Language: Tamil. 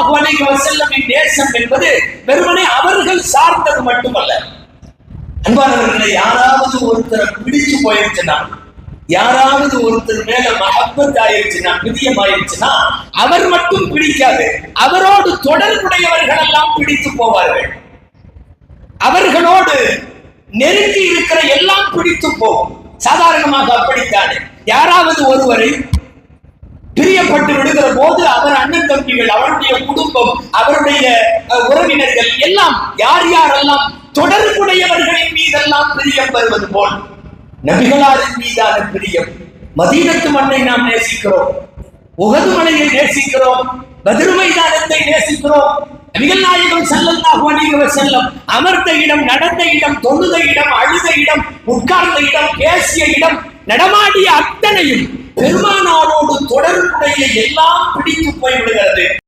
ஸல்லல்லாஹு அலைஹி வஸல்லமின் நேசம் என்பது வெறுமனே அவர்கள் சார்ந்தது மட்டுமல்ல. அன்பானவர்களை, யாராவது ஒருத்தர் பிடிச்சு போயிருச்சுன்னா, யாராவது ஒருத்தர் மேல மஹப்பத் ஆயிருச்சுன்னா, பிரியம் ஆயிருச்சுன்னா, அவர் மட்டும் பிடிக்காது, அவரோடு தொடர்புடையவர்கள் எல்லாம் பிடித்து போவார்கள். அவர்களோடு நெருங்கி இருக்கிற எல்லாம் பிடித்து போகும். சாதாரணமாக அப்படித்தானே. யாராவது ஒருவரை பிரியப்பட்டு விடுகிற போது அவர் அண்ணன் தம்பிகள், அவருடைய குடும்பம், அவருடைய உறவினர்கள் எல்லாம் யார் யாரெல்லாம் தொடர்புடையவர்களின் மீதெல்லாம் பிரியம் வருவது போல் நபிகளாரின் மீதான பிரியம். மதீனத்து மண்ணை நாம் நேசிக்கிறோம், உஹது மலையை நேசிக்கிறோம், பத்ர் மைதானத்தை நேசிக்கிறோம். நபிகள் நாயகம் ஸல்லல்லாஹு அலைஹி வஸல்லம் அமர்ந்த இடம், நடந்த இடம், தொழுத இடம், அழுத இடம், உட்கார்ந்த இடம், பேசிய இடம், நடமாடிய அத்தனையும் பெருமானாரோடு தொடர்புடைய எல்லாம் பிடித்து போய்விடுகிறது.